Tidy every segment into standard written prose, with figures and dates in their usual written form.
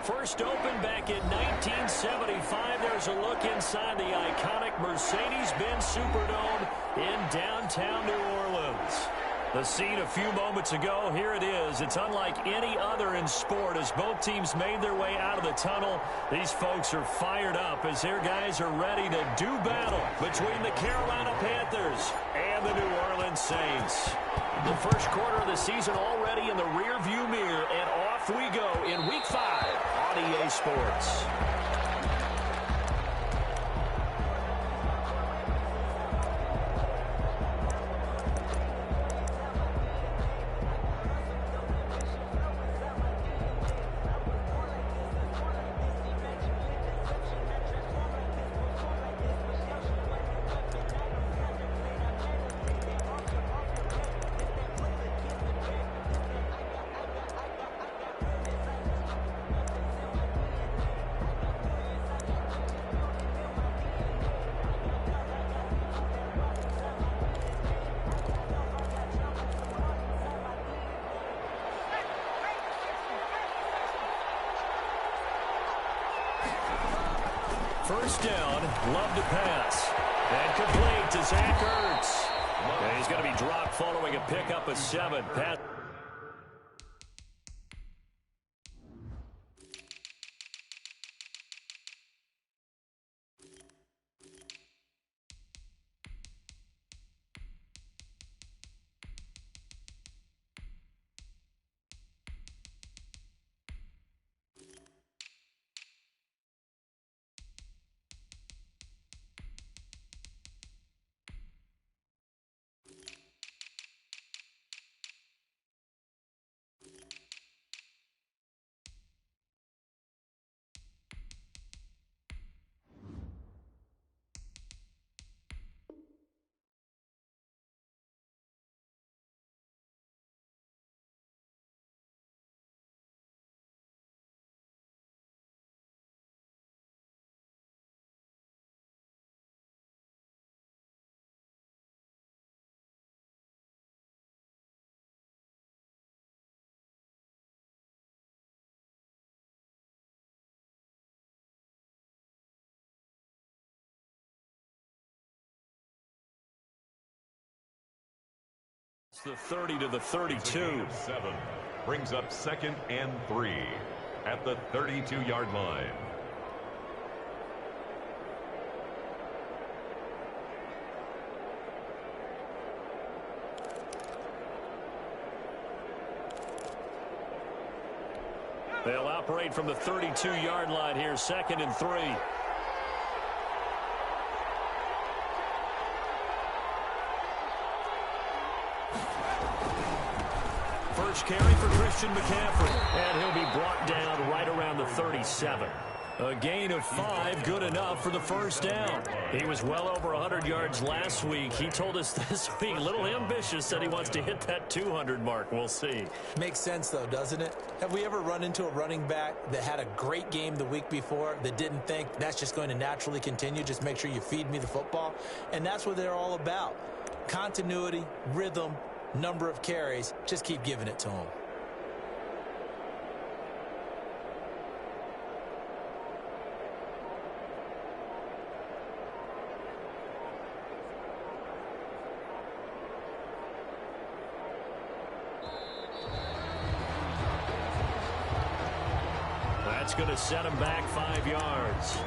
First opened back in 1975. There's a look inside the iconic Mercedes-Benz Superdome in downtown New Orleans. The scene a few moments ago, here it is. It's unlike any other in sport as both teams made their way out of the tunnel. These folks are fired up as their guys are ready to do battle between the Carolina Panthers and the New Orleans Saints. The first quarter of the season already in the rearview mirror, and off we go in Week 5 on EA Sports. First down, Love to pass. And complete to Zach Ertz. And he's going to be dropped following a pickup of 7. Pass. The 30 to the 32. 7 brings up 2nd and 3 at the 32-yard line. They'll operate from the 32-yard line here, 2nd and 3. First carry for Christian McCaffrey, and he'll be brought down right around the 37. A gain of 5, good enough for the first down. He was well over 100 yards last week. He told us this week, a little ambitious, said he wants to hit that 200 mark. We'll see. Makes sense, though, doesn't it? Have we ever run into a running back that had a great game the week before that didn't think that's just going to naturally continue? Just make sure you feed me the football. And that's what they're all about. Continuity, rhythm, number of carries. Just keep giving it to them. That's going to set him back 5 yards.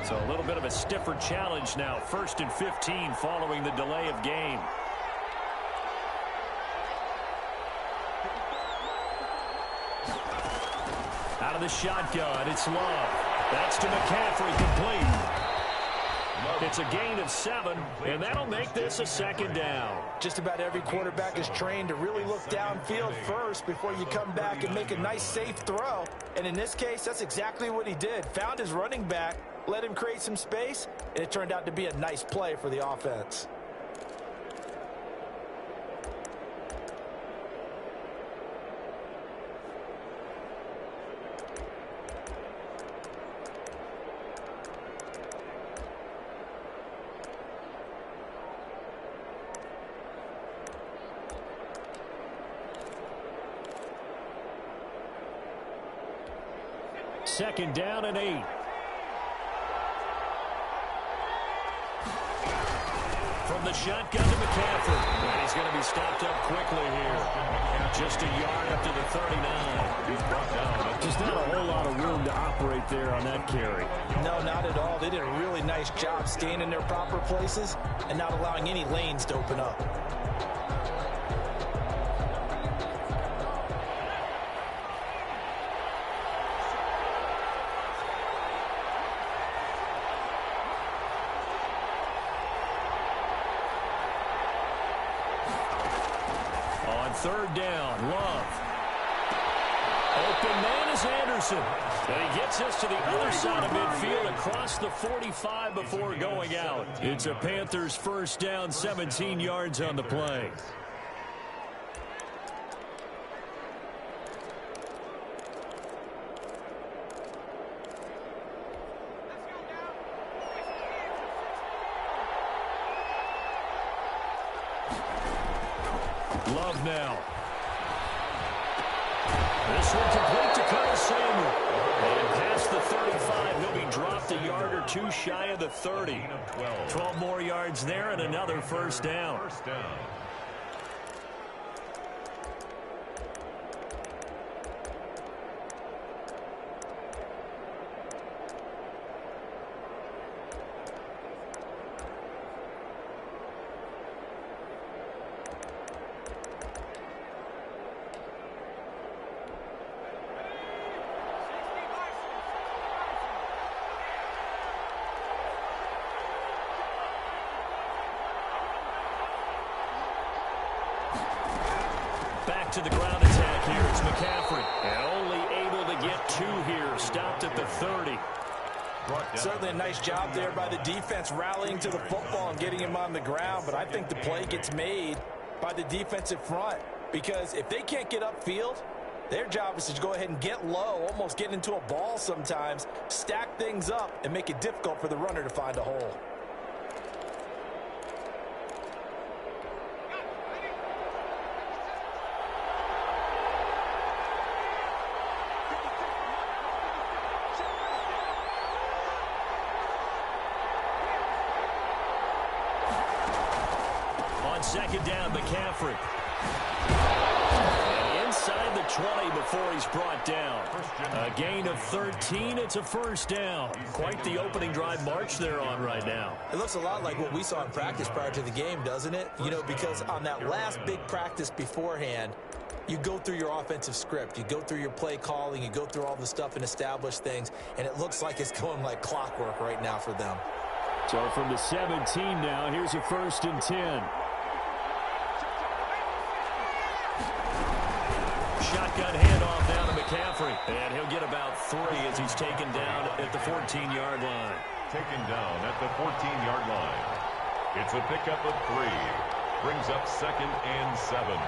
So a little bit of a stiffer challenge now. 1st and 15 following the delay of game. Out of the shotgun, it's Love. That's to McCaffrey, complete. It's a gain of 7, and that'll make this a second down. Just about every quarterback is trained to really look downfield first before you come back and make a nice, safe throw. And in this case, that's exactly what he did. Found his running back, let him create some space, and it turned out to be a nice play for the offense. Second down and 8. From the shotgun to McCaffrey. And he's going to be stopped up quickly here. Just a yard up to the 39. Just not a whole lot of room to operate there on that carry. No, not at all. They did a really nice job staying in their proper places and not allowing any lanes to open up. Third down, Love. Open man is Anderson. And he gets us to the other side of midfield across the 45 before going out. It's a Panthers first down, 17 yards on the play. Love now. This one complete to Curtis Samuel. And past the 35, he'll be dropped a yard or two shy of the 30. 12 more yards there and another first down. To the ground attack here. It's McCaffrey. And only able to get 2 here. Stopped at the 30. Certainly a nice job there by the defense rallying to the football and getting him on the ground. But I think the play gets made by the defensive front. Because if they can't get upfield, their job is to go ahead and get low, almost get into a ball sometimes, stack things up, and make it difficult for the runner to find a hole. Second down, McCaffrey. And inside the 20 before he's brought down. A gain of 13. It's a first down. Quite the opening drive march they're on right now. It looks a lot like what we saw in practice prior to the game, doesn't it? You know, because on that last big practice beforehand, you go through your offensive script. You go through your play calling. You go through all the stuff and establish things. And it looks like it's going like clockwork right now for them. So from the 17 now, here's a first and 10. Shotgun handoff down to McCaffrey. And he'll get about 3 as he's taken down at the 14-yard line. Taken down at the 14-yard line. It's a pickup of 3. Brings up second and 7.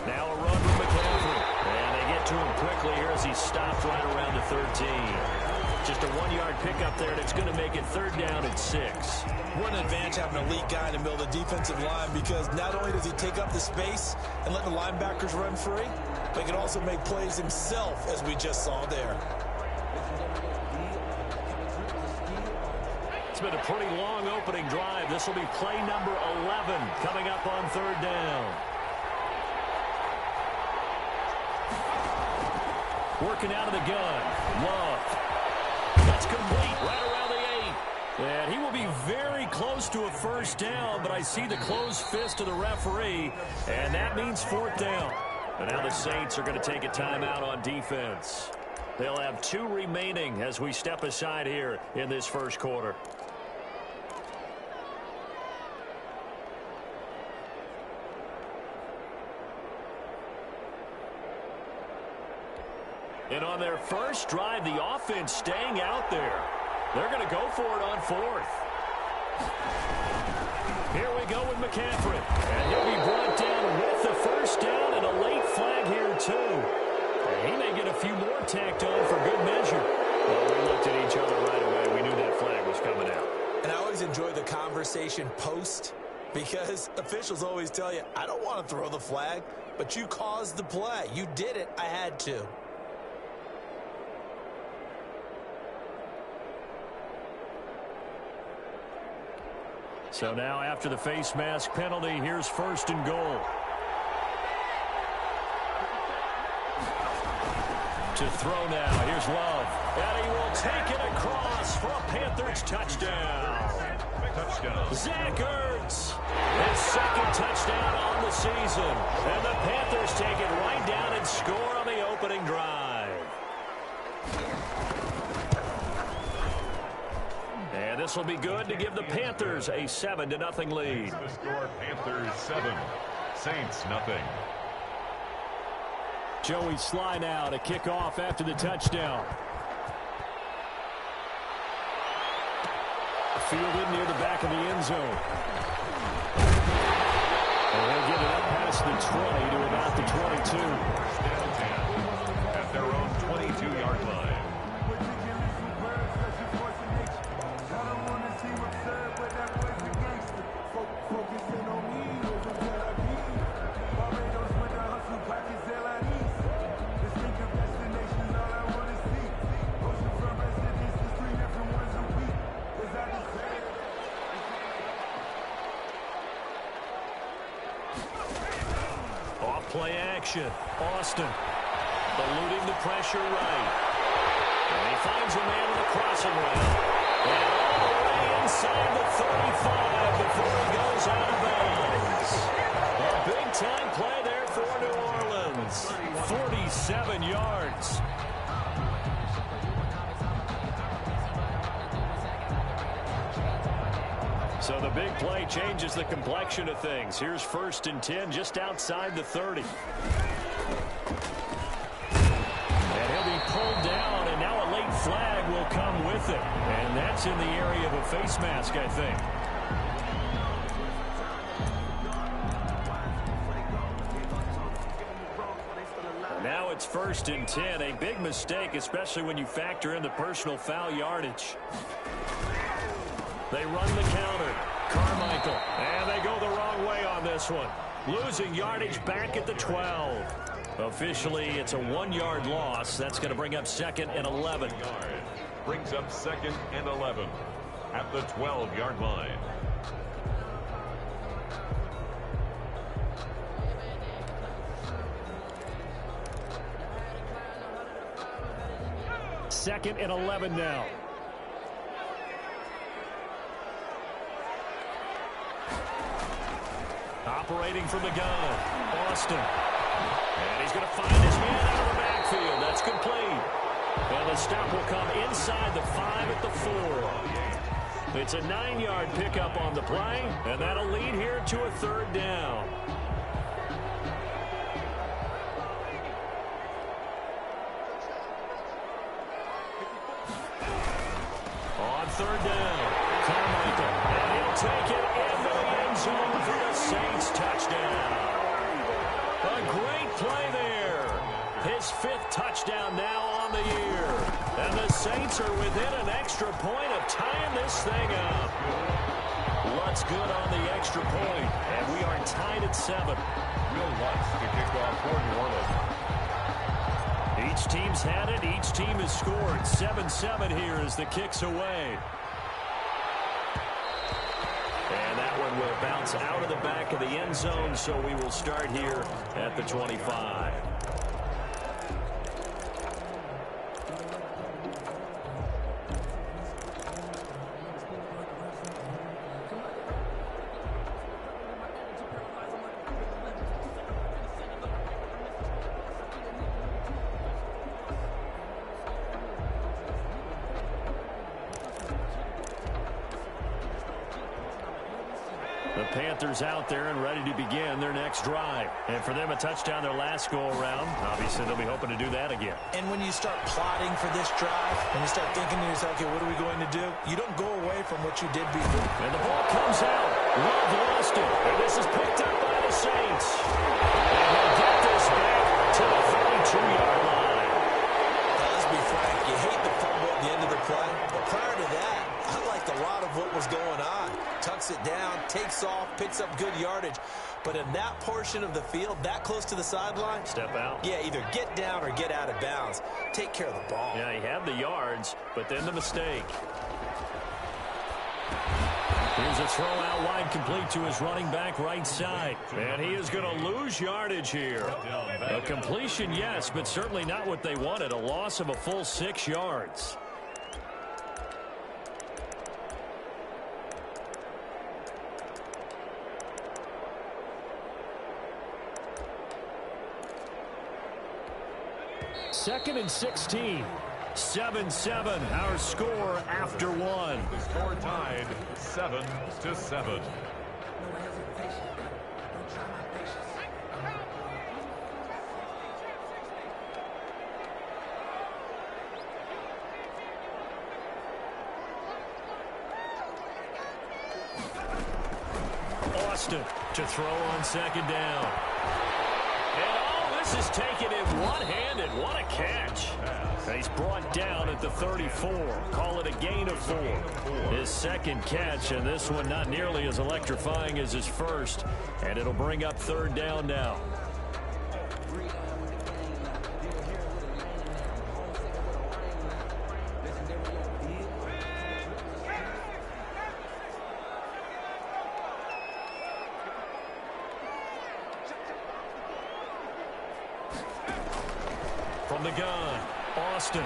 Now a run from McCaffrey. And they get to him quickly here as he stopped right around the 13. Just a 1-yard pickup there, and it's going to make it third down and 6. What an advantage having an elite guy in the middle of the defensive line, because not only does he take up the space and let the linebackers run free, but he can also make plays himself, as we just saw there. It's been a pretty long opening drive. This will be play number 11 coming up on third down. Working out of the gun. Love. That's It's complete right around the 8. And he will be very close to a first down, but I see the closed fist of the referee, and that means 4th down. And now the Saints are going to take a timeout on defense. They'll have 2 remaining as we step aside here in this first quarter. And on their first drive, the offense staying out there. They're going to go for it on 4th. Here we go with McCaffrey. And he'll be brought down with the first down and a late flag here, too. And he may get a few more tacked on for good measure. Well, we looked at each other right away. We knew that flag was coming out. And I always enjoy the conversation post because officials always tell you, I don't want to throw the flag, but you caused the play. You did it. I had to. So now after the face mask penalty, here's 1st and goal. To throw now, here's Love. And he will take it across for a Panthers touchdown. Zach Ertz, his 2nd touchdown on the season. And the Panthers take it right down and score on the opening drive. And this will be good to give the Panthers a 7-0 lead. The score, Panthers 7, Saints nothing. Joey Sly now to kick off after the touchdown. Fielded near the back of the end zone. And they'll get it up past the 20 to about the 22. Down 10 at their own 22-yard line. Play action. Austin eluding the pressure right. And he finds a man in the crossing route. And all the way inside the 35 before he goes out of bounds. A big-time play there for New Orleans. 47 yards. So the big play changes the complexion of things. Here's 1st and 10 just outside the 30. And he'll be pulled down, and now a late flag will come with it. And that's in the area of a face mask, I think. Now it's 1st and 10. A big mistake, especially when you factor in the personal foul yardage. They run the counter. Carmichael. And they go the wrong way on this one. Losing yardage back at the 12. Officially, it's a 1-yard loss. That's going to bring up 2nd and 11. Brings up 2nd and 11 at the 12-yard line. Second and 11 now. Operating from the gun, Austin. And he's going to find his man out of the backfield. That's complete. And the stop will come inside the 5 at the 4. It's a 9-yard pickup on the play, and that'll lead here to a 3rd down. On 3rd down, Carmichael. And he'll take it into the end zone for the Saints touchdown. A great play there. His 5th touchdown now on the year. And the Saints are within an extra point of tying this thing up. Lutz good on the extra point, and we are tied at 7. Will Lutz to kick off for New Orleans. Each team's had it. Each team has scored. 7-7 here as the kick's away. And that one will bounce out of the back of the end zone, so we will start here at the 25. Panthers out there and ready to begin their next drive. And for them, a touchdown their last go-around. Obviously, they'll be hoping to do that again. And when you start plotting for this drive, when you start thinking to yourself, okay, what are we going to do? You don't go away from what you did before. And the ball comes out. Love lost it. And this is picked up by the Saints. And they'll get this back to the 32-yard line. Now, let's be frank. You hate the fumble at the end of the play. But prior to that, I liked a lot of what was going on. Tucks it down, takes off, picks up good yardage. But in that portion of the field, that close to the sideline, step out. Yeah, either get down or get out of bounds. Take care of the ball. Yeah, he had the yards, but then the mistake. Here's a throw out wide, complete to his running back right side. And he is going to lose yardage here. A completion, yes, but certainly not what they wanted. A loss of a full 6 yards. Second and 16. 7-7, our score after one. The score tied 7-7. Austin to throw on second down. And all this is taken in one-handed. What a catch. And he's brought down at the 34. Call it a gain of 4. His second catch, and this one not nearly as electrifying as his first. And it'll bring up third down now. From the gun, Austin.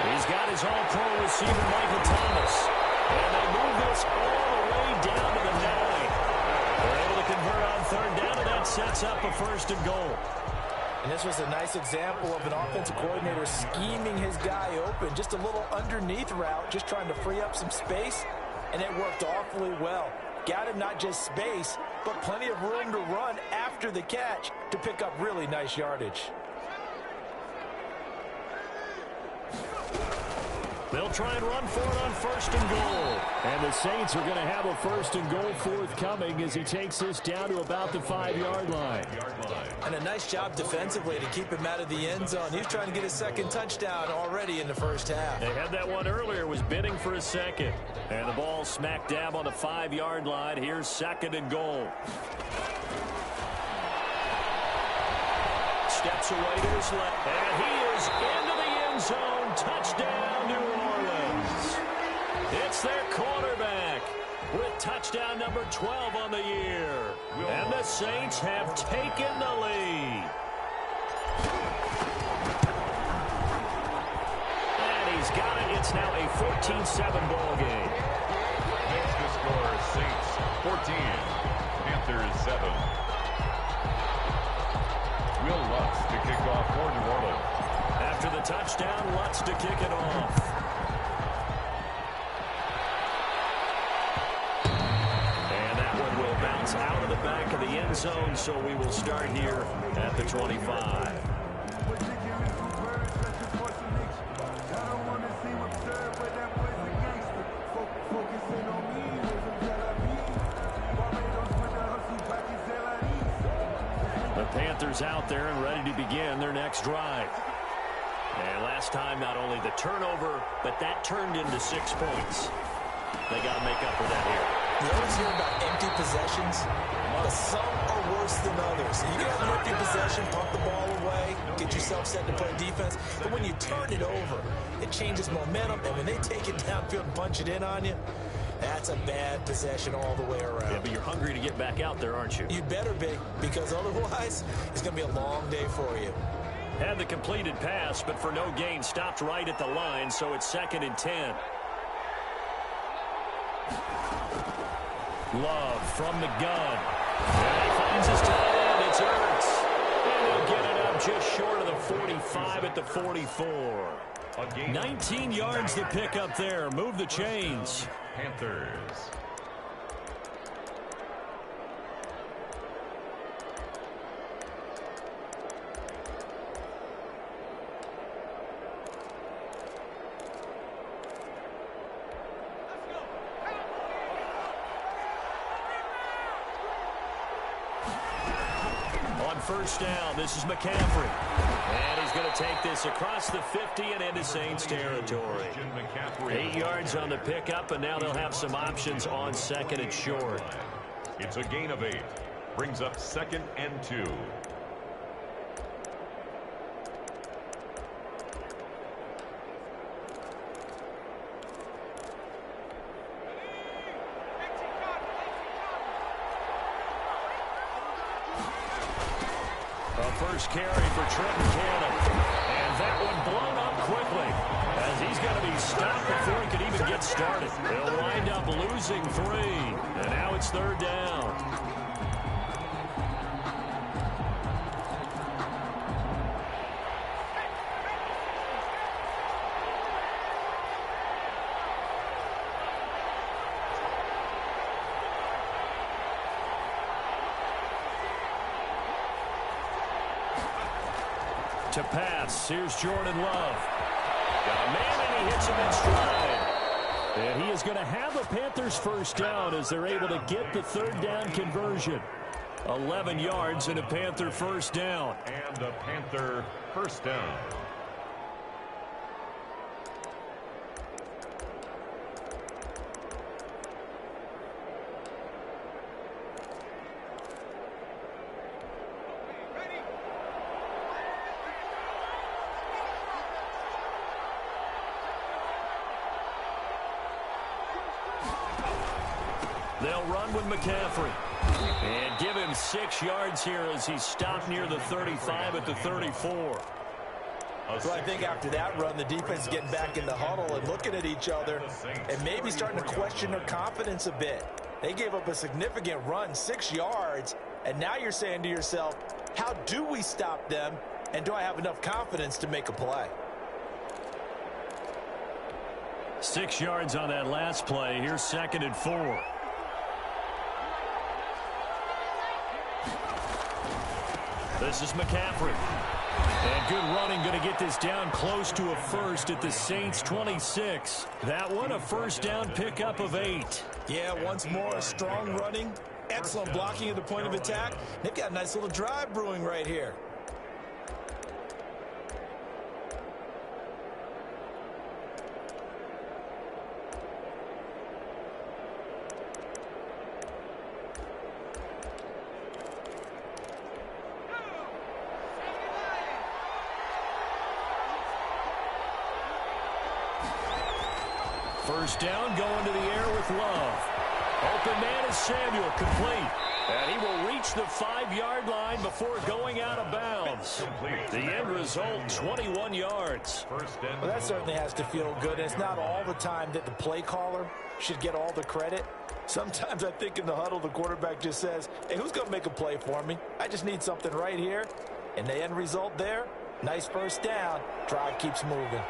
He's got his all-pro receiver, Michael Thomas. And they move this all the way down to the 9. They're able to convert on third down, and that sets up a first and goal. And this was a nice example of an offensive coordinator scheming his guy open. Just a little underneath route, just trying to free up some space, and it worked awfully well. Got him not just space, but plenty of room to run after the catch to pick up really nice yardage. They'll try and run for it on first and goal. And the Saints are going to have a first and goal forthcoming as he takes this down to about the 5-yard line. And a nice job defensively to keep him out of the end zone. He's trying to get his second touchdown already in the first half. They had that one earlier, was bidding for a second. And the ball smack dab on the 5-yard line. Here's second and goal. Steps away to his left. And he is into the end zone. Touchdown, New Orleans. It's their quarterback with touchdown number 12 on the year. And the Saints have taken the lead. And he's got it. It's now a 14-7 ball game. Makes the score Saints 14, Panthers 7. Will Lutz to kick off for New Orleans. After the touchdown, Lutz to kick it off. And that one will bounce out of the back of the end zone, so we will start here at the 25. The Panthers out there and ready to begin their next drive. And last time, not only the turnover, but that turned into 6 points. They got to make up for that here. You always hear about empty possessions, but some are worse than others. You can have an empty possession, pump the ball away, get yourself set to play defense. But when you turn it over, it changes momentum. And when they take it downfield and punch it in on you, that's a bad possession all the way around. Yeah, but you're hungry to get back out there, aren't you? You better be, because otherwise, it's going to be a long day for you. Had the completed pass, but for no gain, stopped right at the line, so it's 2nd and 10. Love from the gun. And he finds his tight end. It's Ertz. And he'll get it up just short of the 45 at the 44. 19 yards to pick up there. Move the chains. Panthers. first down. This is McCaffrey. And he's going to take this across the 50 and into Saints territory. 8 yards on the pickup, and now they'll have some options on second and short. It's a gain of 8. Brings up 2nd and 2. First carry for Trenton Cannon. And that one blown up quickly as he's going to be stopped before he could even get started. They'll wind up losing 3. And now it's 3rd down. To pass, here's Jordan Love. Got a man, and he hits him in stride. And he is going to have the Panthers first down as they're able to get the 3rd down conversion. 11 yards and a Panther first down. And a Panther first down. They'll run with McCaffrey. And give him 6 yards here as he's stopped near the 35 at the 34. So I think after that run, the defense is getting back in the huddle and looking at each other and maybe starting to question their confidence a bit. They gave up a significant run, 6 yards, and now you're saying to yourself, how do we stop them, and do I have enough confidence to make a play? 6 yards on that last play. Here's 2nd and 4. This is McCaffrey. And good running, going to get this down close to a first at the Saints 26. That one a first down pickup of 8. Yeah, once more, strong running, excellent blocking at the point of attack. They've got a nice little drive brewing right here. First down, going to the air with Love. Open man is Samuel, complete. And he will reach the 5-yard line before going out of bounds. The end result, 21 yards. Well, that certainly has to feel good. It's not all the time that the play caller should get all the credit. Sometimes I think in the huddle, the quarterback just says, hey, who's going to make a play for me? I just need something right here. And the end result there, nice first down. Drive keeps moving.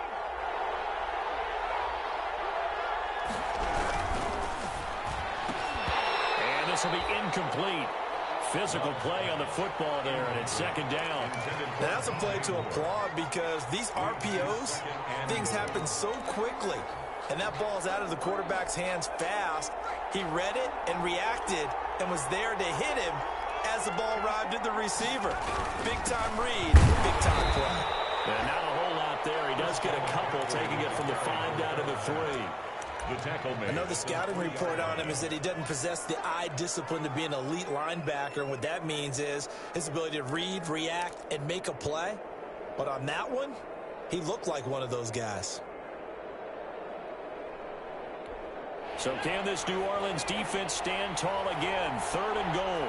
This will be incomplete. Physical play on the football there, and it's 2nd down. That's a play to applaud because these RPOs, things happen so quickly. And that ball's out of the quarterback's hands fast. He read it and reacted and was there to hit him as the ball arrived at the receiver. Big-time read, big-time play. And not a whole lot there. He does get a couple, taking it from the 5 down to the 3. The tackle made. Another scouting report on him is that he doesn't possess the eye discipline to be an elite linebacker. And what that means is his ability to read, react, and make a play. But on that one, he looked like one of those guys. So can this New Orleans defense stand tall again? 3rd and goal.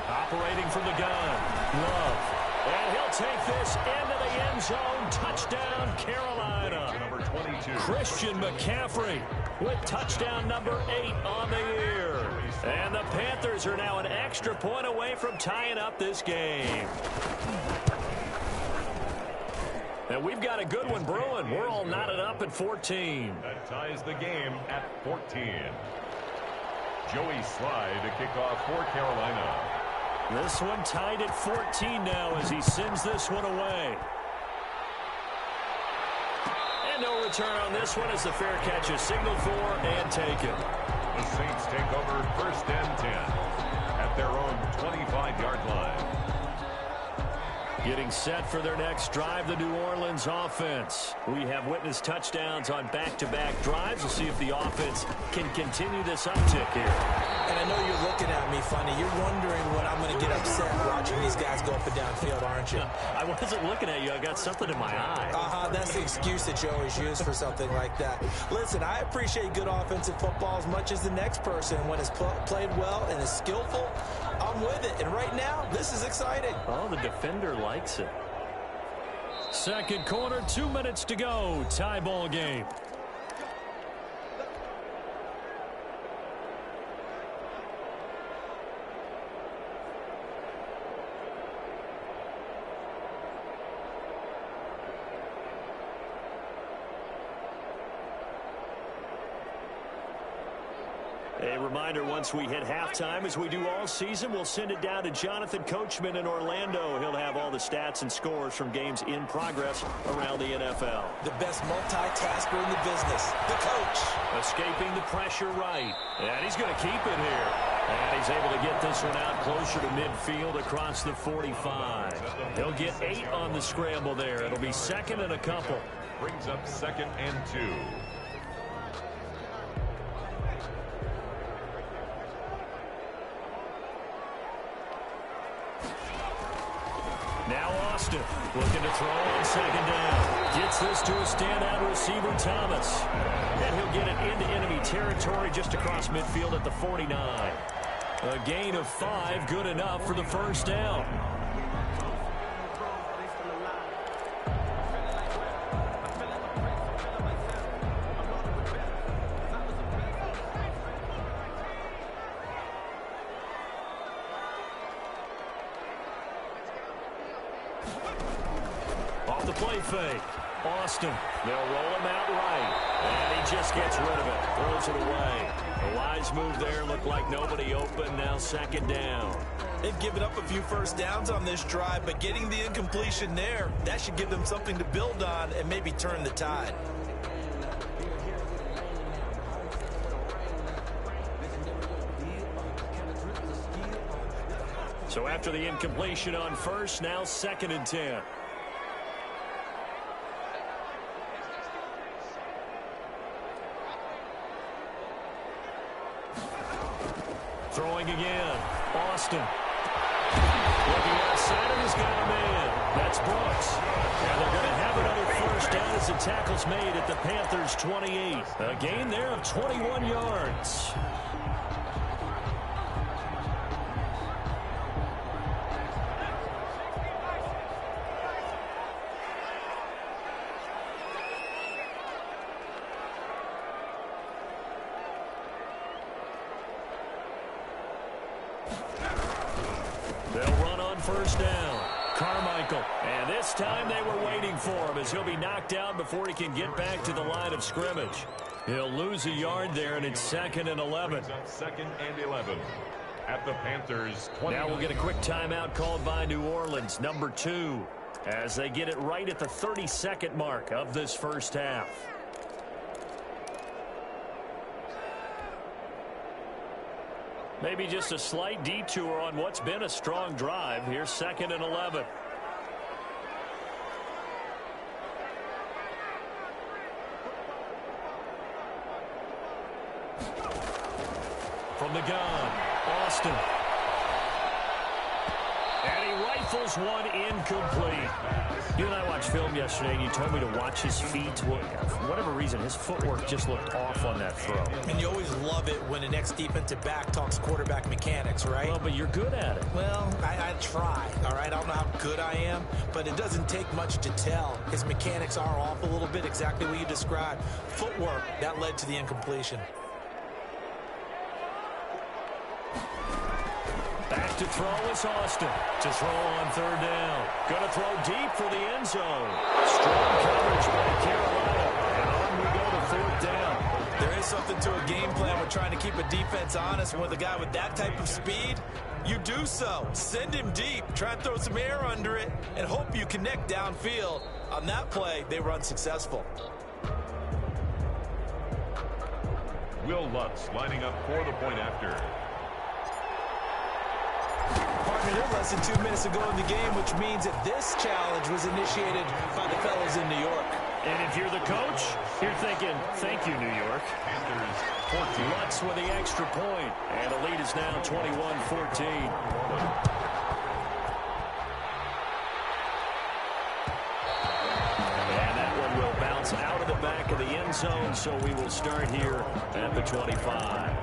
Operating from the gun, Love. And he'll take this into the end zone. Touchdown, Carolina. Number 22. Christian McCaffrey with touchdown number 8 on the year. And the Panthers are now an extra point away from tying up this game. And we've got a good one brewing. We're all knotted up at 14. That ties the game at 14. Joey Slye to kick off for Carolina. This one tied at 14 now as he sends this one away. And no return on this one as the fair catch is signaled for and taken. The Saints take over 1st and 10 at their own 25-yard line. Getting set for their next drive, the New Orleans offense. We have witnessed touchdowns on back-to-back drives. We'll see if the offense can continue this uptick here. And I know you're looking at me funny. You're wondering when I'm going to get upset watching these guys go up and down field, aren't you? I wasn't looking at you. I got something in my eye. That's the excuse that you always use for something like that. Listen, I appreciate good offensive football as much as the next person. When it's played well and is skillful, I'm with it. And right now, this is exciting. Oh, the defender likes it. Second quarter, 2 minutes to go. Tie ball game. A reminder, once we hit halftime, as we do all season, we'll send it down to Jonathan Coachman in Orlando. He'll have all the stats and scores from games in progress around the NFL. The best multitasker in the business, the coach. Escaping the pressure right. And he's going to keep it here. And he's able to get this one out closer to midfield across the 45. He'll get 8 on the scramble there. It'll be 2nd and a couple. Brings up 2nd and 2. Now Austin looking to throw on 2nd down. Gets this to a standout receiver, Thomas. And he'll get it into enemy territory just across midfield at the 49. A gain of 5, good enough for the 1st down. Off the play fake. Austin. They'll roll him out right. And he just gets rid of it. Throws it away. A wise move there. Looked like nobody open. Now 2nd down. They've given up a few 1st downs on this drive, but getting the incompletion there, that should give them something to build on and maybe turn the tide. So after the incompletion on 1st, now 2nd and 10. Throwing again. Austin. Looking outside and he's got a man. That's Brooks. And they're going to have another 1st down as the tackle's made at the Panthers' 28. A gain there of 21 yards. They'll run on 1st down. Carmichael. And this time they were waiting for him as he'll be knocked out before he can get back to the line of scrimmage. He'll lose a yard there, and it's 2nd and 11. 2nd and 11 at the Panthers' 20. Now we'll get a quick timeout called by New Orleans, number 2, as they get it right at the 32nd mark of this 1st half. Maybe just a slight detour on what's been a strong drive. Here's 2nd and 11. From the gun, Austin. And he rifles one incomplete. You and I watched film yesterday, and you told me to watch his feet. Well, for whatever reason, his footwork just looked off on that throw. And you always love it when an ex-defensive back talks quarterback mechanics, right? Well, but you're good at it. Well, I try, all right? I don't know how good I am, but it doesn't take much to tell. His mechanics are off a little bit, exactly what you described. Footwork, that led to the incompletion. Back to throw is Austin. To throw on 3rd down. Going to throw deep for the end zone. Strong coverage by Carolina. And on we go to 4th down. There is something to a game plan. We're trying to keep a defense honest. With a guy with that type of speed, you do so. Send him deep. Try and throw some air under it and hope you connect downfield. On that play, they were unsuccessful. Will Lutz lining up for the point after. Partner, they're less than 2 minutes ago in the game, which means that this challenge was initiated by the fellas in New York. And if you're the coach, you're thinking, thank you, New York. Panthers 14. Lutz with the extra point, and the lead is now 21-14. Out of the back of the end zone, so we will start here at the 25.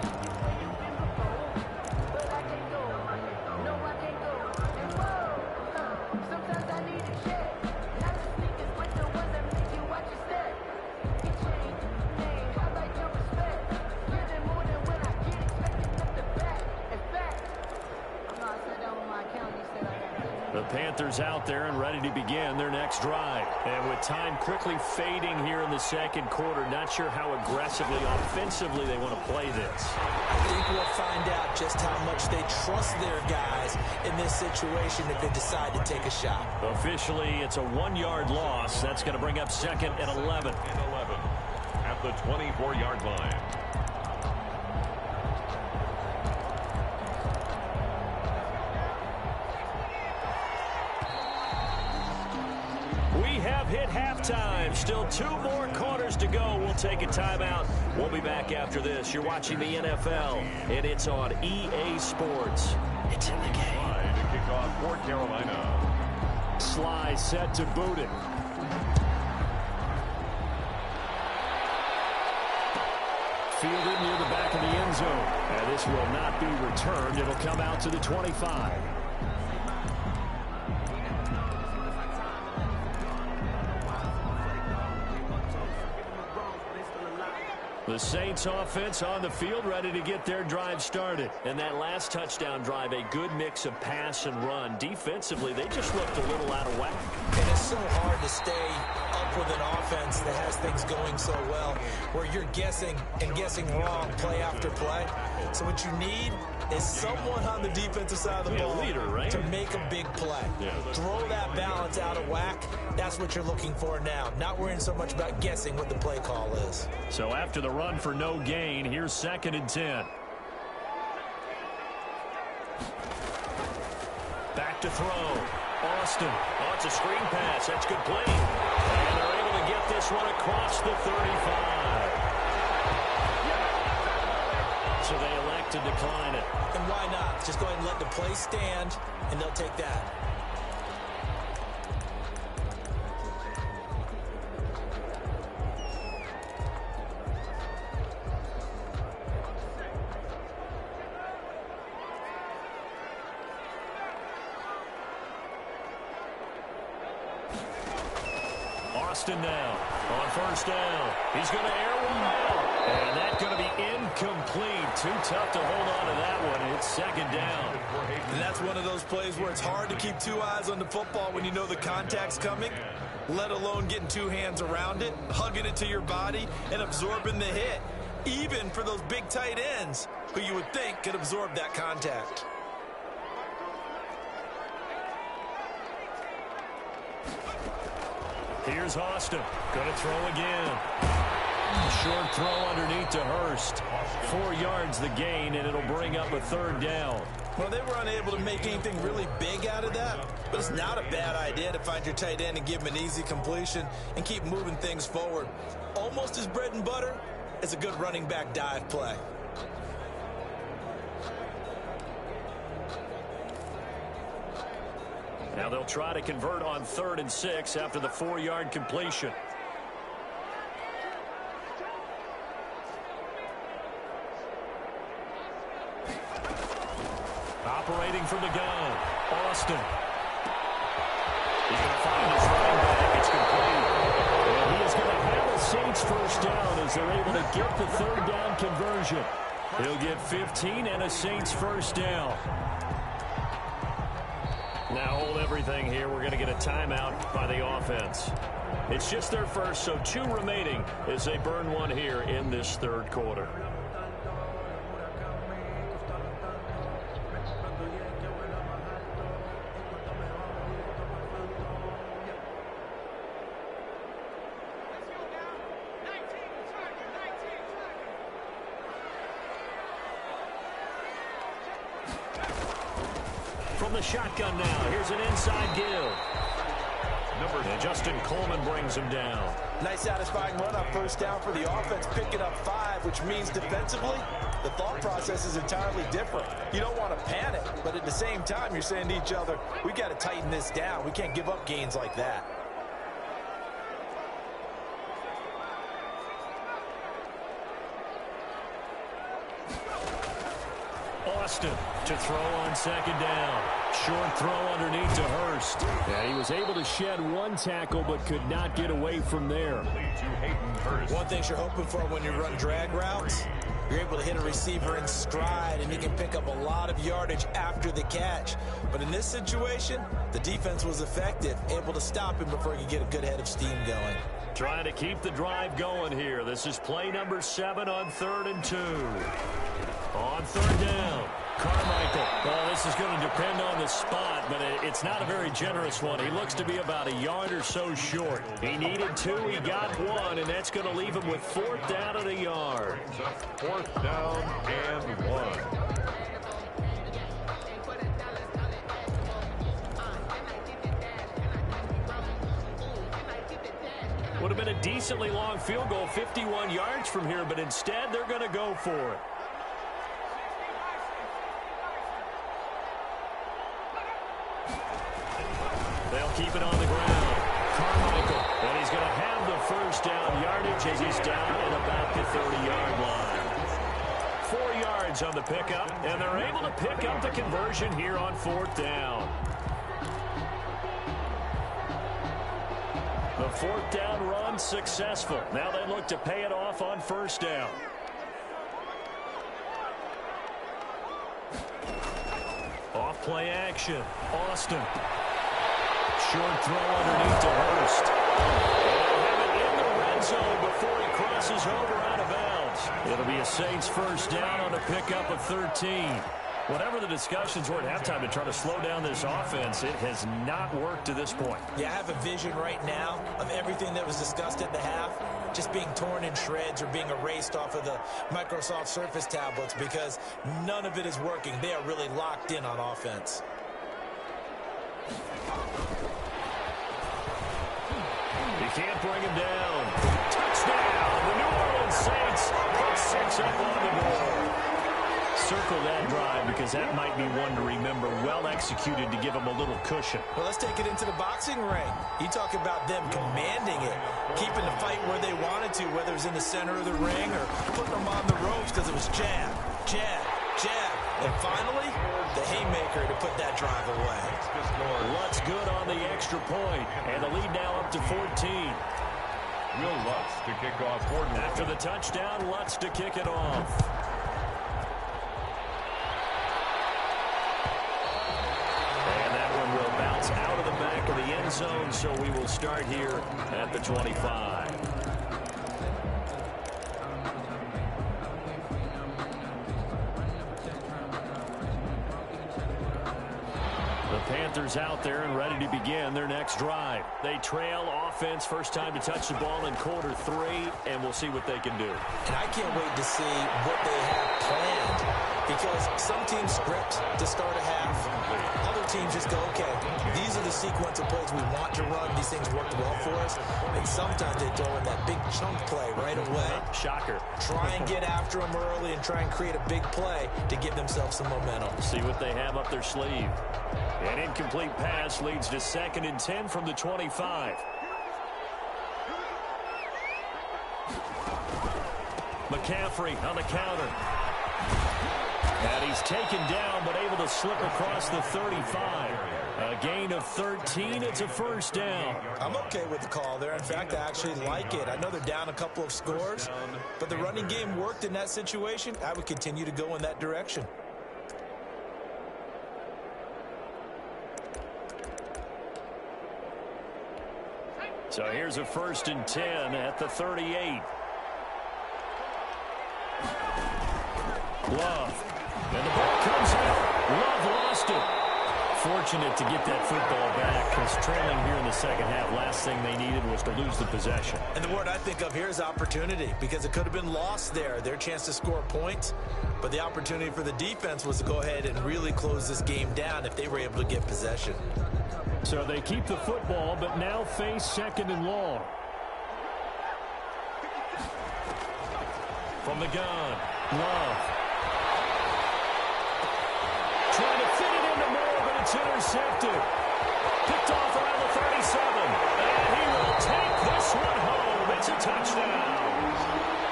The Panthers out there and ready to begin their next drive. And with time quickly fading here in the second quarter, not sure how aggressively, offensively they want to play this. I think we'll find out just how much they trust their guys in this situation if they decide to take a shot. Officially, it's a 1-yard loss. That's going to bring up second and 11. At the 24-yard line. We have hit halftime. Still 2 more quarters to go. We'll take a timeout. We'll be back after this. You're watching the NFL, and it's on EA Sports. It's in the game. Sly to kick off for Carolina. Sly set to boot it. Fielded near the back of the end zone. And this will not be returned. It'll come out to the 25. The Saints offense on the field ready to get their drive started. And that last touchdown drive, a good mix of pass and run. Defensively, they just looked a little out of whack. And it's so hard to stay up with an offense that has things going so well, where you're guessing and guessing wrong play after play. So what you need is someone on the defensive side of the ball leader, right? to make a big play. Yeah. Throw that balance out of whack. That's what you're looking for now. Not worrying so much about guessing what the play call is. So after the run for no gain, here's 2nd and 10. Back to throw. Austin. Oh, it's a screen pass. That's complete. And they're able to get this one across the 35. So they elect to decline it. And why not? Just go ahead and let the play stand, and they'll take that. Austin now on 1st down. He's going to air one out. And that's going to be incomplete. Too tough to hold on to that one. It's 2nd down. And that's one of those plays where it's hard to keep 2 eyes on the football when you know the contact's coming, let alone getting 2 hands around it, hugging it to your body, and absorbing the hit, even for those big tight ends who you would think could absorb that contact. Here's Austin. Going to throw again. Short throw underneath to Hurst. 4 yards the gain, and it'll bring up a 3rd down. Well, they were unable to make anything really big out of that, but it's not a bad idea to find your tight end and give him an easy completion and keep moving things forward. Almost as bread and butter as a good running back dive play. Now they'll try to convert on 3rd and 6 after the 4-yard completion. Operating from the gun, Austin. He's going to find his running back. It's complete. And he is going to have a Saints 1st down as they're able to get the 3rd down conversion. He'll get 15 and a Saints 1st down. Now hold everything here. We're going to get a timeout by the offense. It's just their first, so 2 remaining as they burn one here in this 3rd quarter. from the shotgun now. Here's an inside give. And Justin Coleman brings him down. Nice satisfying run on first down for the offense, picking up 5, which means defensively, the thought process is entirely different. You don't want to panic, but at the same time, you're saying to each other, we got to tighten this down. We can't give up gains like that. Austin to throw on second down. Short throw underneath to Hurst. Yeah, he was able to shed one tackle but could not get away from there. One thing you're hoping for when you run drag routes, you're able to hit a receiver in stride and he can pick up a lot of yardage after the catch. But in this situation, the defense was effective, able to stop him before he could get a good head of steam going. Trying to keep the drive going here. This is play number 7 on 3rd and 2. On 3rd down, Carmichael. Well, this is going to depend on the spot, but it's not a very generous one. He looks to be about a yard or so short. He needed 2, he got 1, and that's going to leave him with 4th down and a yard. 4th down and 1. Would have been a decently long field goal, 51 yards from here, but instead they're going to go for it. They'll keep it on the ground. Carmichael, and he's going to have the first down yardage as he's down at about the 30-yard line. 4 yards on the pickup, and they're able to pick up the conversion here on 4th down. The 4th down run successful. Now they look to pay it off on 1st down. Off play action. Austin. Short throw underneath to Hurst. They'll have it in the red zone before he crosses over out of bounds. It'll be a Saints first down on a pickup of 13. Whatever the discussions were at halftime to try to slow down this offense, it has not worked to this point. Yeah, I have a vision right now of everything that was discussed at the half just being torn in shreds or being erased off of the Microsoft Surface tablets because none of it is working. They are really locked in on offense. You can't bring him down. Touchdown! The New Orleans Saints put 6 up on the board. Circle that drive because that might be one to remember. Well executed to give them a little cushion. Well, let's take it into the boxing ring. You talk about them commanding it, keeping the fight where they wanted to, whether it was in the center of the ring or putting them on the ropes because it was jab, jab, jab. And finally, the haymaker to put that drive away. Lutz good on the extra point, and the lead now up to 14. Will Lutz to kick off. After the touchdown, Lutz to kick it off. Out of the back of the end zone, so we will start here at the 25. The Panthers out there and ready to begin their next drive. They trail offense, first time to touch the ball in quarter 3, and we'll see what they can do. And I can't wait to see what they have planned because some teams script to start a half. Other teams just go, okay, these are the sequence of plays we want to run. These things worked well for us. And sometimes they throw in that big chunk play right away. Shocker. Try and get after them early and try and create a big play to give themselves some momentum. See what they have up their sleeve. An incomplete pass leads to 2nd and 10 from the 25. McCaffrey on the counter. And he's taken down, but able to slip across the 35. A gain of 13. It's a first down. I'm okay with the call there. In fact, I actually like it. I know they're down a couple of scores, but the running game worked in that situation. I would continue to go in that direction. So here's a 1st and 10 at the 38. Love. And the ball comes out. Love lost it. fortunate to get that football back because trailing here in the second half, last thing they needed was to lose the possession. And the word I think of here is opportunity, because it could have been lost there, their chance to score points. But the opportunity for the defense was to go ahead and really close this game down if they were able to get possession. So they keep the football, but now face second and long. From the gun, Love. Trying to fit it into Moore, but it's intercepted. Picked off around the 37. And he will take this one home. It's a touchdown.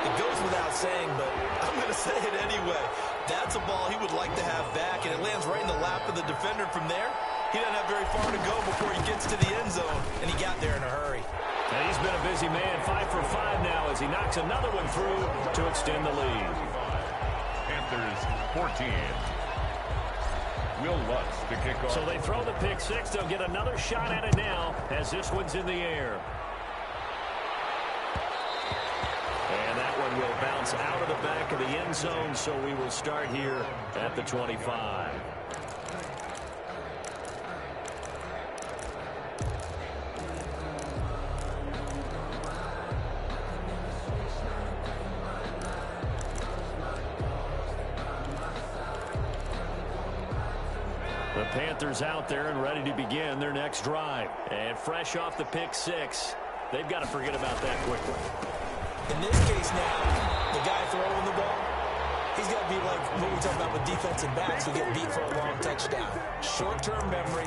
It goes without saying, but I'm going to say it anyway. That's a ball he would like to have back, and it lands right in the lap of the defender from there. He doesn't have very far to go before he gets to the end zone, and he got there in a hurry. And he's been a busy man, 5 for 5 now as he knocks another one through to extend the lead. Panthers 14. Will Lutz to kick off. So they throw the pick six. They'll get another shot at it now as this one's in the air. And that one will bounce out of the back of the end zone, so we will start here at the 25. The Panthers out there and ready to begin their next drive. And fresh off the pick six, they've got to forget about that quickly. In this case now, the guy throwing the ball, he's got to be like what we talk about with defensive backs who get beat for a long touchdown. Short-term memory,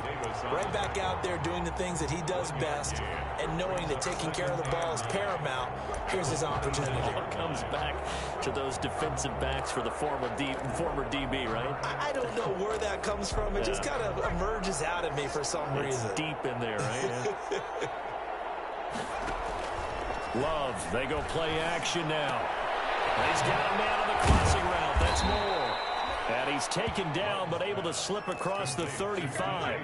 right back out there doing the things that he does best, and knowing that taking care of the ball is paramount. Here's his opportunity. It comes back to those defensive backs for the former DB, right? I don't know where that comes from. It just kind of emerges out of me for some reason. Deep in there, right? Yeah. Love, they go play action now. He's got a man on the crossing route. That's Moore. And he's taken down, but able to slip across the 35.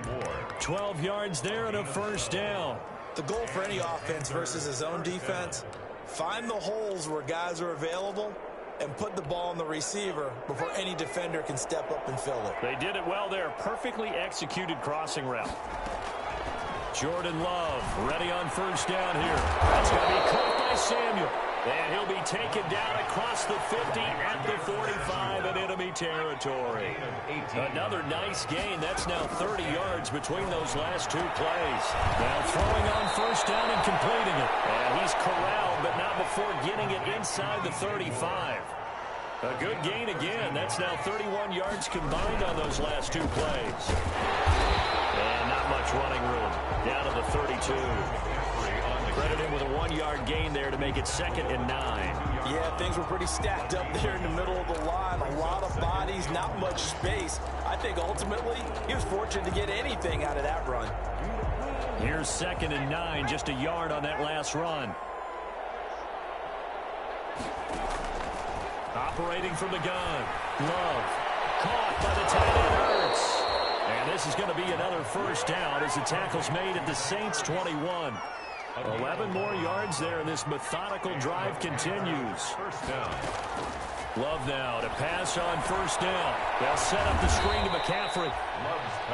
12 yards there and a first down. The goal for any offense versus his own defense, find the holes where guys are available and put the ball on the receiver before any defender can step up and fill it. They did it well there. Perfectly executed crossing route. Jordan Love ready on first down here. That's going to be caught by Samuel. And he'll be taken down across the 50 at the 45 in enemy territory. Another nice gain. That's now 30 yards between those last two plays. Now throwing on first down and completing it. And he's corralled, but not before getting it inside the 35. A good gain again. That's now 31 yards combined on those last two plays. And not much running room. Down to the 32. Credit him with a 1-yard gain there to make it 2nd and 9. Yeah, things were pretty stacked up there in the middle of the line. A lot of bodies, not much space. I think ultimately he was fortunate to get anything out of that run. Here's 2nd and 9, just a yard on that last run. Operating from the gun. Love. Caught by the tight end, Hurts. And this is going to be another first down as the tackle's made at the Saints' 21. 11 more yards there, and this methodical drive continues. First down. Love now to pass on first down. They'll set up the screen to McCaffrey.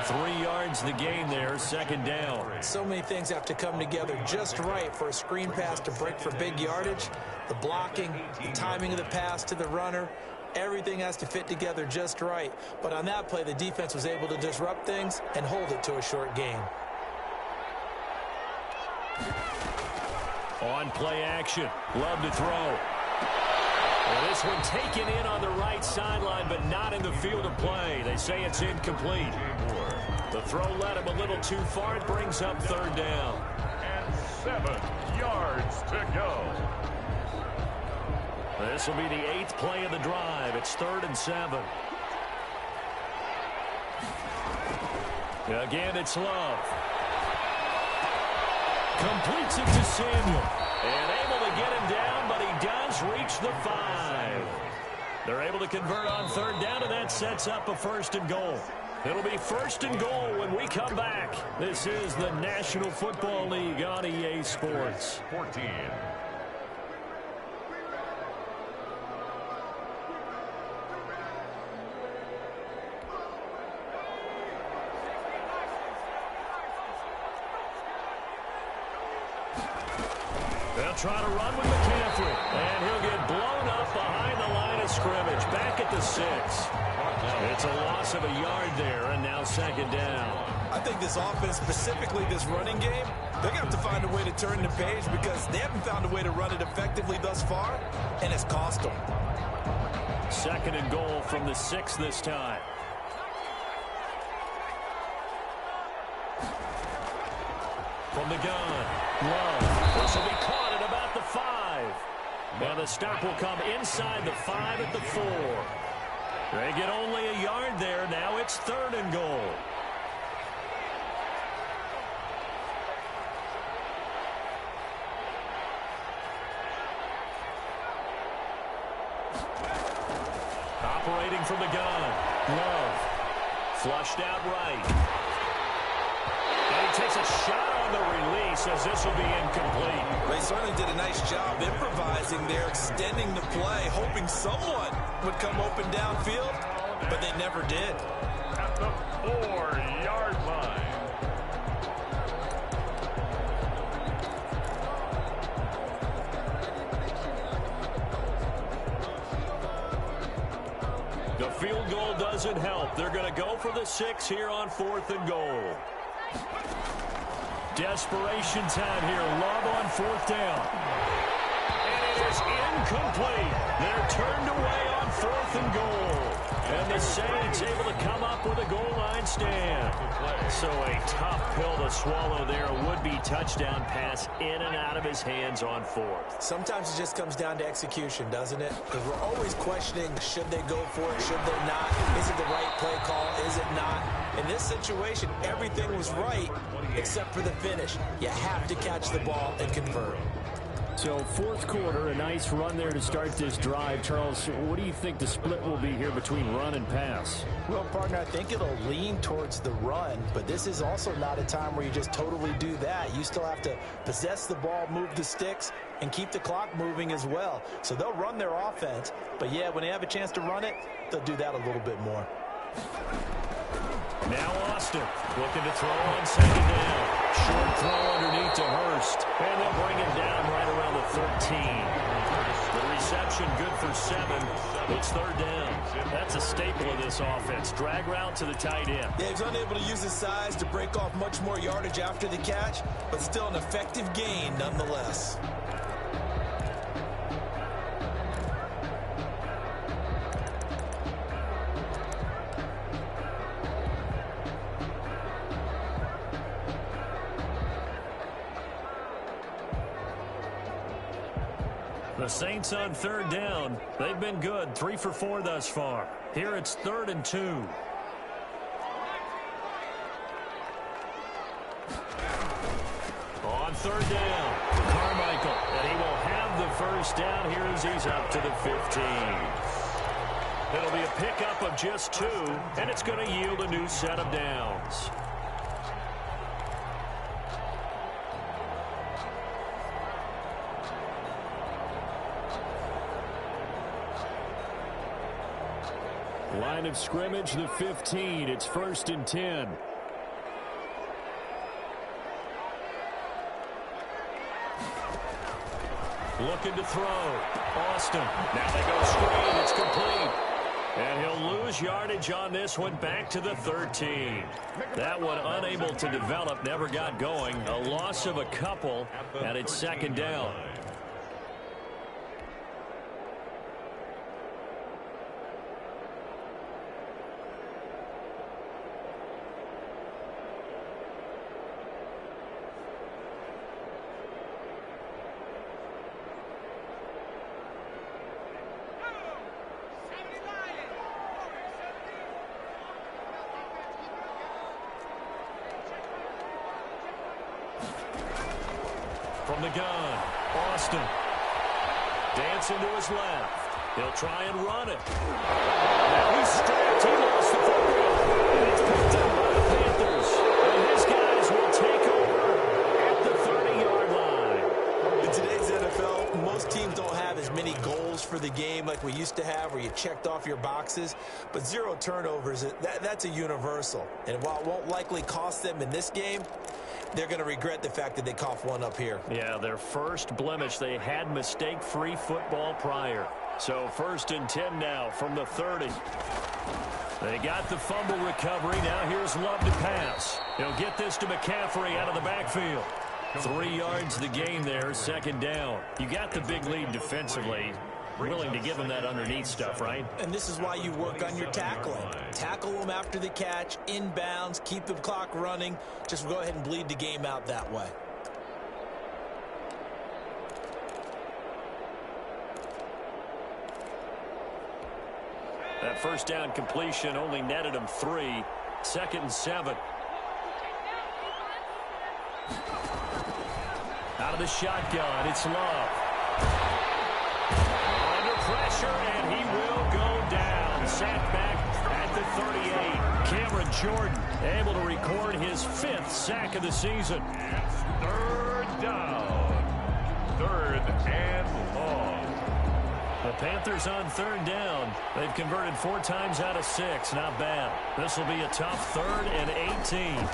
3 yards the gain there, 2nd down. So many things have to come together just right for a screen pass to break for big yardage. The blocking, the timing of the pass to the runner, everything has to fit together just right. But on that play, the defense was able to disrupt things and hold it to a short gain. On play action, Love to throw. Well, this one taken in on the right sideline, but not in the field of play. They say it's incomplete. The throw led him a little too far. It brings up 3rd down. And 7 yards to go. This will be the 8th play of the drive. It's 3rd and 7. Again, it's Love. Completes it to Samuel. And able to get him down, but he does reach the 5. They're able to convert on 3rd down, and that sets up a 1st and goal. It'll be 1st and goal when we come back. This is the National Football League on EA Sports. 14. try to run with McCaffrey. And he'll get blown up behind the line of scrimmage. Back at the 6. It's a loss of a yard there, and now second down. I think this offense, specifically this running game, they're going to have to find a way to turn the page because they haven't found a way to run it effectively thus far, and it's cost them. Second and goal from the 6 this time. From the gun, Love. This will be caught at about the 5. Now the stop will come inside the 5 at the 4. They get only a yard there. Now it's third and goal. Operating from the gun, Love. Flushed out right. And he takes a shot on the release as this will be incomplete. They certainly did a nice job improvising there, extending the play, hoping someone would come open downfield, but they never did. At the 4-yard line. The field goal doesn't help. They're going to go for the 6 here on 4th and goal. Desperation time here. Love on 4th down. And it is incomplete. They're turned away on 4th and goal. And the Saints able to come up with a goal line stand. So a tough pill to swallow there. A would-be touchdown pass in and out of his hands on 4th. Sometimes it just comes down to execution, doesn't it? Because we're always questioning, should they go for it, should they not? Is it the right play call, is it not? In this situation, everything was right except for the finish. You have to catch the ball and convert. So fourth quarter, a nice run there to start this drive. Charles, what do you think the split will be here between run and pass? Well, partner, I think it'll lean towards the run, but this is also not a time where you just totally do that. You still have to possess the ball, move the sticks, and keep the clock moving as well. So they'll run their offense, but yeah, when they have a chance to run it, they'll do that a little bit more. Now Austin looking to throw on second down. Short throw underneath to Hurst. And they'll bring him down right around the 13. The reception good for 7. It's third down. That's a staple of this offense. Drag route to the tight end. Yeah, he's unable to use his size to break off much more yardage after the catch, but still an effective gain nonetheless. The Saints on third down. They've been good. 3 for 4 thus far. Here it's 3rd and 2. On third down, Carmichael. And he will have the first down here as he's up to the 15. It'll be a pickup of just 2, and it's going to yield a new set of downs. Line of scrimmage, the 15. It's 1st and 10. Looking to throw. Austin. Now they go straight. It's complete. And he'll lose yardage on this one back to the 13. That one unable to develop, never got going. A loss of a couple, and it's second down. From the gun, Austin. Dancing to his left. He'll try and run it. Now he's strapped. He lost the football. And it's picked up by the Panthers. And his guys will take over at the 30-yard line. In today's NFL, most teams don't have as many goals for the game like we used to have where you checked off your boxes. But 0 turnovers, that's a universal. And while it won't likely cost them in this game, they're going to regret the fact that they coughed one up here. Yeah, their first blemish. They had mistake-free football prior. So 1st and 10 now from the 30. They got the fumble recovery. Now here's Love to pass. He'll get this to McCaffrey out of the backfield. 3 yards the gain there, 2nd down. You got the big lead defensively. Willing to give him that underneath stuff, right? And this is why you work on your tackling. Tackle them after the catch, inbounds, keep the clock running. Just go ahead and bleed the game out that way. That 1st down completion only netted him 3. 2nd and 7. Out of the shotgun, it's Love. Under pressure, and he will go down. Sacked back at the 38. Cameron Jordan able to record his 5th sack of the season. It's 3rd down. 3rd and long. The Panthers on 3rd down. They've converted 4 times out of 6. Not bad. This will be a tough 3rd and 18.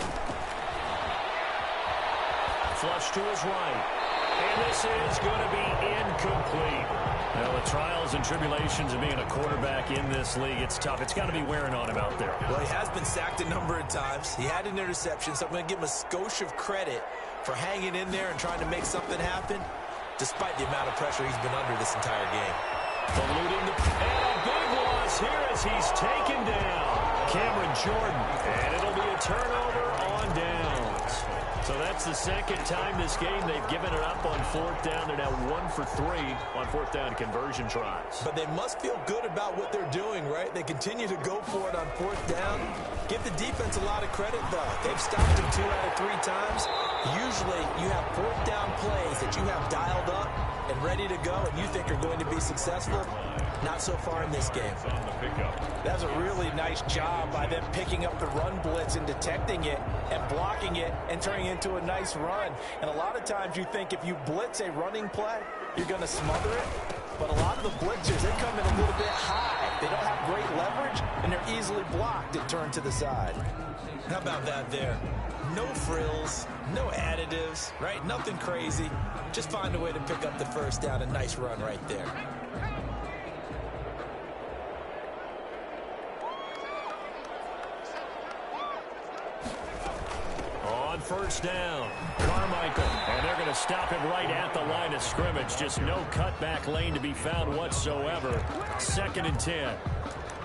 Flush to his right. And this is going to be incomplete. Now, the trials and tribulations of being a quarterback in this league, it's tough. It's got to be wearing on him out there. Well, he has been sacked a number of times. He had an interception, so I'm going to give him a skosh of credit for hanging in there and trying to make something happen, despite the amount of pressure he's been under this entire game. Eluding the... And a big loss here as he's taken down. Cameron Jordan. And it'll be a turnover on downs. So that's the 2nd time this game they've given it up on 4th down. They're now 1 for 3 on 4th down conversion tries. But they must feel good about what they're doing, right? They continue to go for it on 4th down. Give the defense a lot of credit, though. They've stopped him 2 out of 3 times. Usually you have 4th down plays that you have dialed up and ready to go and you think are going to be successful. Not so far in this game. That's a really nice job by them picking up the run blitz and detecting it and blocking it and turning it into a nice run. And a lot of times you think if you blitz a running play, you're going to smother it. But a lot of the blitzers, they come in a little bit high. They don't have great leverage, and they're easily blocked and turned to the side. How about that there? No frills, no additives, right? Nothing crazy. Just find a way to pick up the 1st down. A nice run right there. On 1st down, Carmichael. And they're going to stop him right at the line of scrimmage. Just no cutback lane to be found whatsoever. 2nd and 10.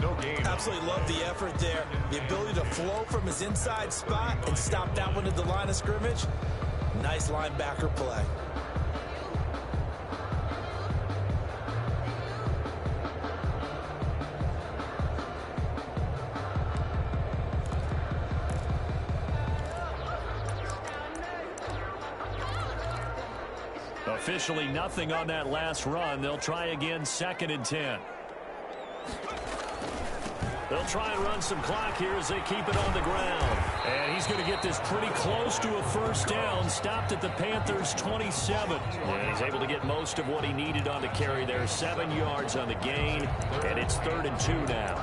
No gain. Absolutely love the effort there. The ability to flow from his inside spot and stop that one at the line of scrimmage. Nice linebacker play. Officially nothing on that last run. They'll try again, 2nd and 10. They'll try and run some clock here as they keep it on the ground. And he's going to get this pretty close to a 1st down. Stopped at the Panthers' 27. And he's able to get most of what he needed on the carry there. 7 yards on the gain. And it's 3rd and 2 now.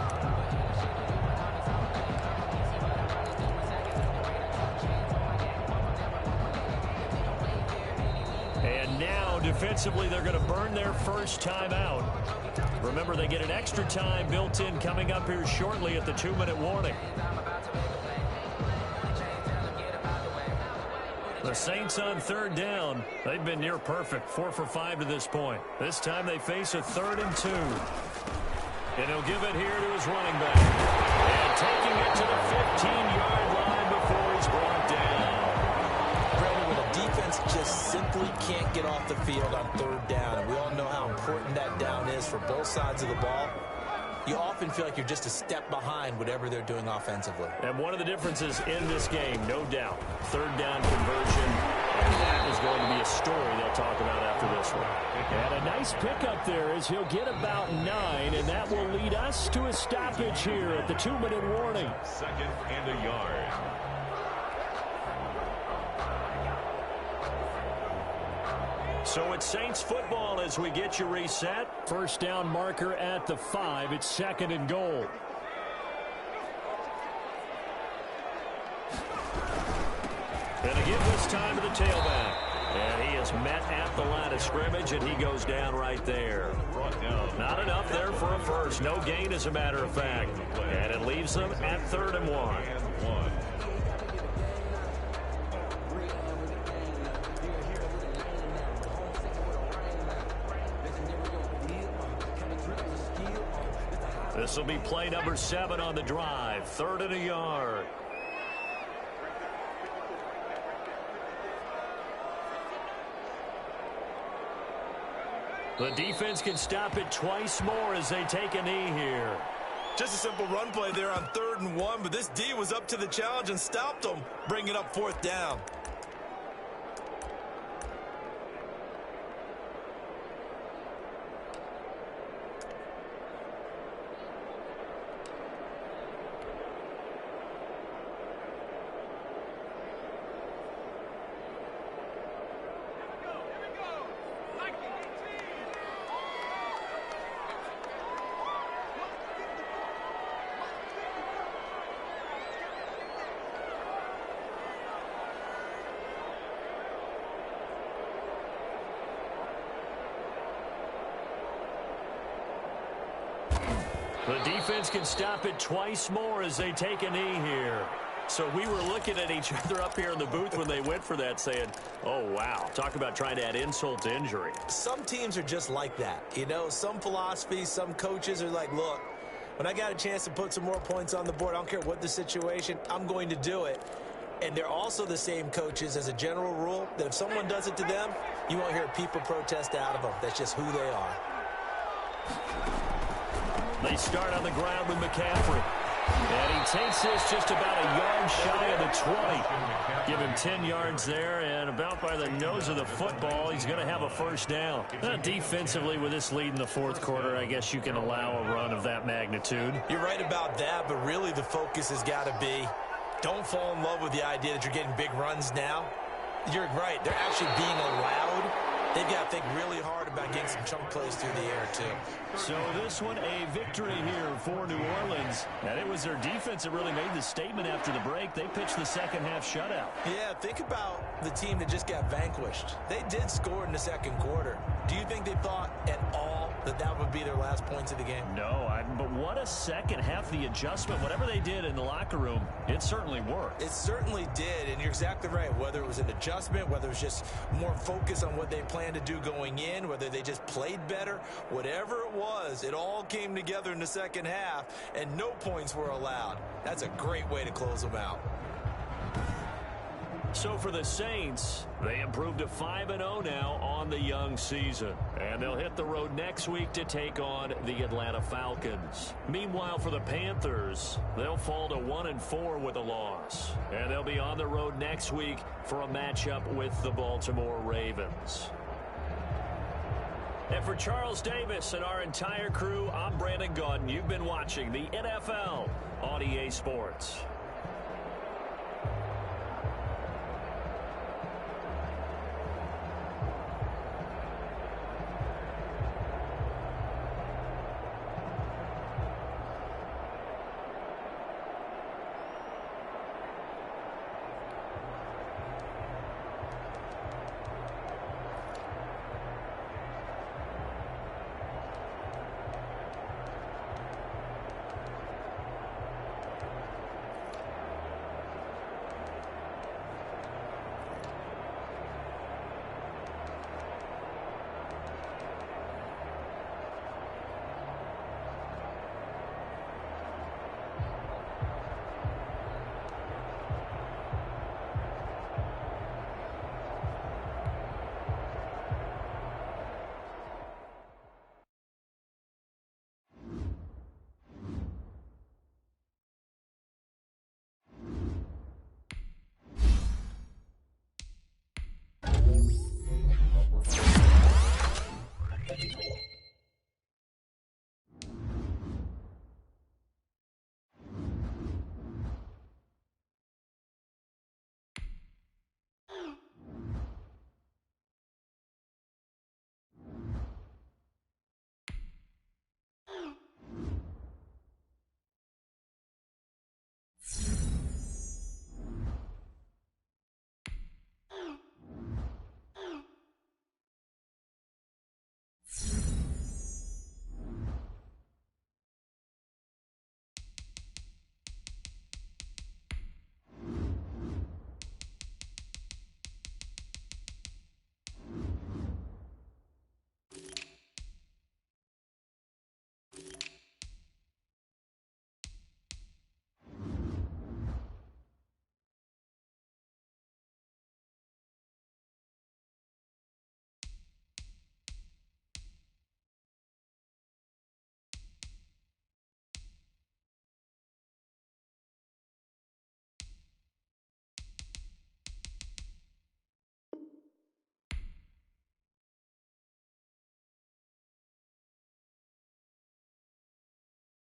And now, defensively, they're going to burn their 1st time out. Remember, they get an extra time built in coming up here shortly at the 2-minute warning. The Saints on 3rd down. They've been near perfect, 4 for 5 to this point. This time they face a 3rd and 2. And he'll give it here to his running back. And taking it to the 15-yard line before he's brought down. Brandon, when a defense just simply can't get off the field on 3rd down, and we all know how important that down is for both sides of the ball, you often feel like you're just a step behind whatever they're doing offensively. And one of the differences in this game, no doubt, 3rd down conversion, and that is going to be a story they'll talk about after this one. And a nice pickup there as he'll get about 9, and that will lead us to a stoppage here at the 2-minute warning. 2nd and a yard. So it's Saints football as we get you reset. 1st down marker at the 5. It's 2nd and goal. And to give this time to the tailback. And he is met at the line of scrimmage, and he goes down right there. Not enough there for a first. No gain, as a matter of fact. And it leaves them at 3rd and 1. This will be play number 7 on the drive. 3rd and a yard. The defense can stop it twice more as they take a knee here. Just a simple run play there on 3rd and 1, but this D was up to the challenge and stopped them, bringing up 4th down. The defense can stop it twice more as they take a knee here. So we were looking at each other up here in the booth when they went for that saying, oh, wow. Talk about trying to add insult to injury. Some teams are just like that. You know, some philosophies, some coaches are like, look, when I got a chance to put some more points on the board, I don't care what the situation, I'm going to do it. And they're also the same coaches as a general rule that if someone does it to them, you won't hear people protest out of them. That's just who they are. They start on the ground with McCaffrey. And he takes this just about a yard shy of the 20. Give him 10 yards there, and about by the nose of the football, he's going to have a first down. Defensively, with this lead in the 4th quarter, I guess you can allow a run of that magnitude. You're right about that, but really the focus has got to be, don't fall in love with the idea that you're getting big runs now. You're right. They're actually being allowed. They've got to think really hard about getting some chunk plays through the air, too. So this one, a victory here for New Orleans. And it was their defense that really made the statement after the break. They pitched the second-half shutout. Yeah, think about the team that just got vanquished. They did score in the 2nd quarter. Do you think they thought at all that that would be their last points of the game? No, but what a second half. The adjustment, whatever they did in the locker room, it certainly worked. It certainly did, and you're exactly right. Whether it was an adjustment, whether it was just more focus on what they planned to do going in, whether they just played better, whatever it was, it all came together in the 2nd half, and no points were allowed. That's a great way to close them out. So for the Saints, they improved to 5-0 now on the young season. And they'll hit the road next week to take on the Atlanta Falcons. Meanwhile, for the Panthers, they'll fall to 1-4 with a loss. And they'll be on the road next week for a matchup with the Baltimore Ravens. And for Charles Davis and our entire crew, I'm Brandon Gaudin. You've been watching the NFL on EA Sports.